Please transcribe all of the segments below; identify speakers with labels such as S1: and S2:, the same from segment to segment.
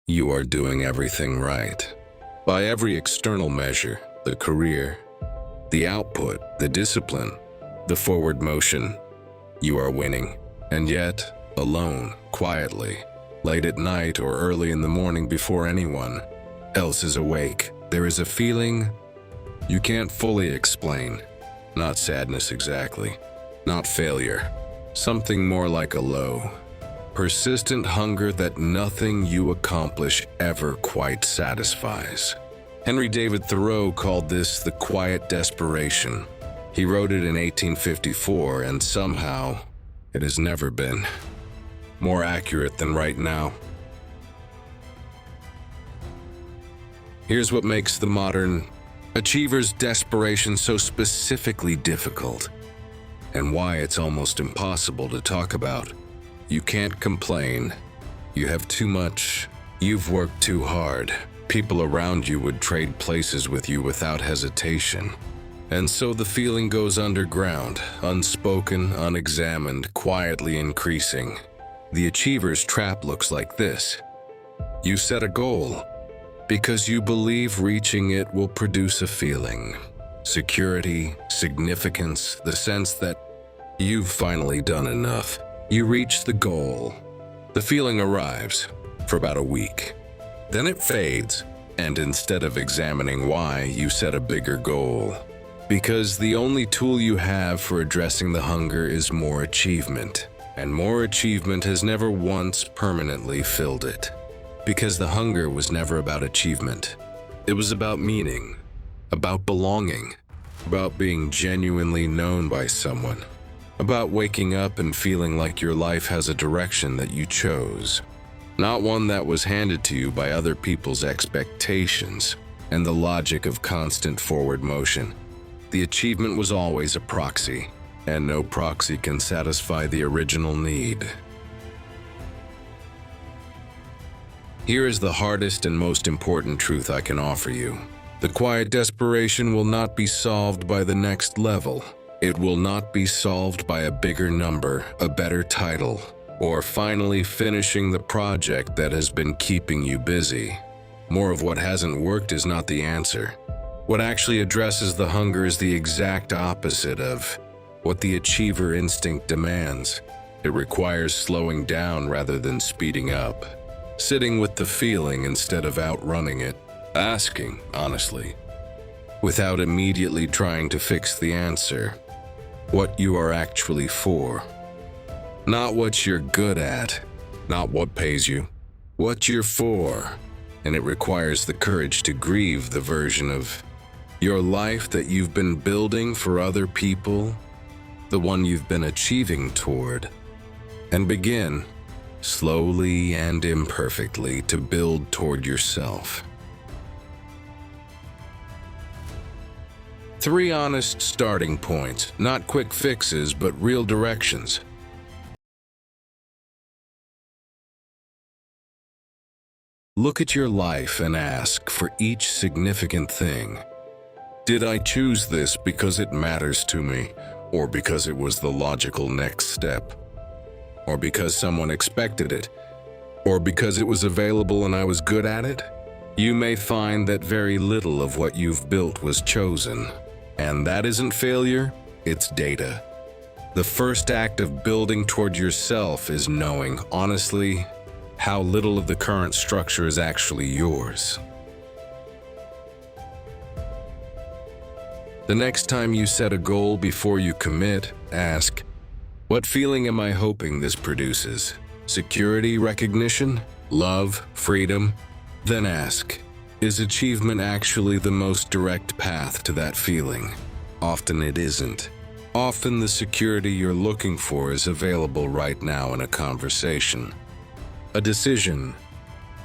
S1: you are doing everything right. By every external measure, the career, the output, the discipline, the forward motion, you are winning. And yet, alone, quietly, late at night or early in the morning before anyone else is awake, there is a feeling you can't fully explain. Not sadness exactly, not failure. Something more like a low, persistent hunger that nothing you accomplish ever quite satisfies. Henry David Thoreau called this the quiet desperation. He wrote it in 1854, and somehow it has never been more accurate than right now. Here's what makes the modern achiever's desperation so specifically difficult, and why it's almost impossible to talk about. You can't complain. You have too much. You've worked too hard. People around you would trade places with you without hesitation. And so the feeling goes underground, unspoken, unexamined, quietly increasing. The achiever's trap looks like this. You set a goal because you believe reaching it will produce a feeling. Security, significance, the sense that you've finally done enough. You reach the goal. The feeling arrives for about a week. Then it fades, and instead of examining why, you set a bigger goal. Because the only tool you have for addressing the hunger is more achievement, and more achievement has never once permanently filled it. Because the hunger was never about achievement. It was about meaning, about belonging, about being genuinely known by someone, about waking up and feeling like your life has a direction that you chose, not one that was handed to you by other people's expectations and the logic of constant forward motion. The achievement was always a proxy, and no proxy can satisfy the original need. Here is the hardest and most important truth I can offer you. The quiet desperation will not be solved by the next level. It will not be solved by a bigger number, a better title, or finally finishing the project that has been keeping you busy. More of what hasn't worked is not the answer. What actually addresses the hunger is the exact opposite of what the achiever instinct demands. It requires slowing down rather than speeding up, sitting with the feeling instead of outrunning it, asking, honestly, without immediately trying to fix the answer, what you are actually for. Not what you're good at, not what pays you, what you're for. And it requires the courage to grieve the version of your life that you've been building for other people, the one you've been achieving toward, and begin, slowly and imperfectly, to build toward yourself. 3 honest starting points, not quick fixes, but real directions. Look at your life and ask for each significant thing. Did I choose this because it matters to me, or because it was the logical next step, or because someone expected it, or because it was available and I was good at it? You may find that very little of what you've built was chosen. And that isn't failure, it's data. The first act of building toward yourself is knowing, honestly, how little of the current structure is actually yours. The next time you set a goal before you commit, ask, what feeling am I hoping this produces? Security, recognition, love, freedom? Then ask, is achievement actually the most direct path to that feeling? Often it isn't. Often the security you're looking for is available right now in a conversation, a decision,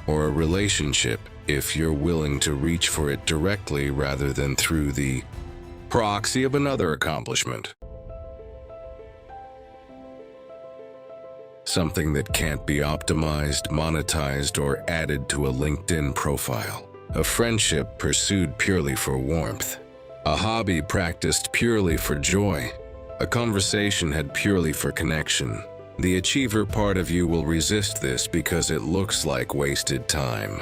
S1: or a relationship if you're willing to reach for it directly rather than through the proxy of another accomplishment. Something that can't be optimized, monetized, or added to a LinkedIn profile. A friendship pursued purely for warmth. A hobby practiced purely for joy. A conversation had purely for connection. The achiever part of you will resist this because it looks like wasted time.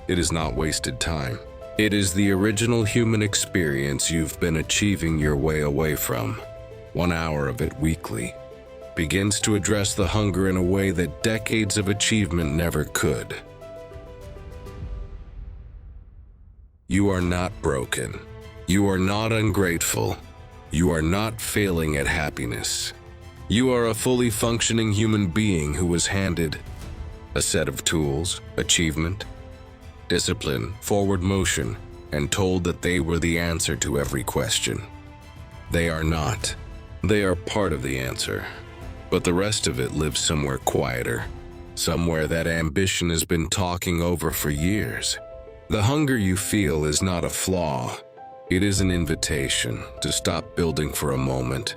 S1: It is not wasted time. It is the original human experience you've been achieving your way away from. 1 hour of it weekly begins to address the hunger in a way that decades of achievement never could. You are not broken. You are not ungrateful. You are not failing at happiness. You are a fully functioning human being who was handed a set of tools, achievement, discipline, forward motion, and told that they were the answer to every question. They are not. They are part of the answer. But the rest of it lives somewhere quieter, somewhere that ambition has been talking over for years. The hunger you feel is not a flaw. It is an invitation to stop building for a moment,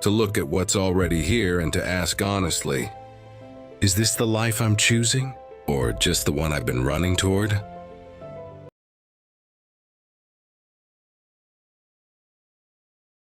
S1: to look at what's already here and to ask honestly, is this the life I'm choosing, or just the one I've been running toward?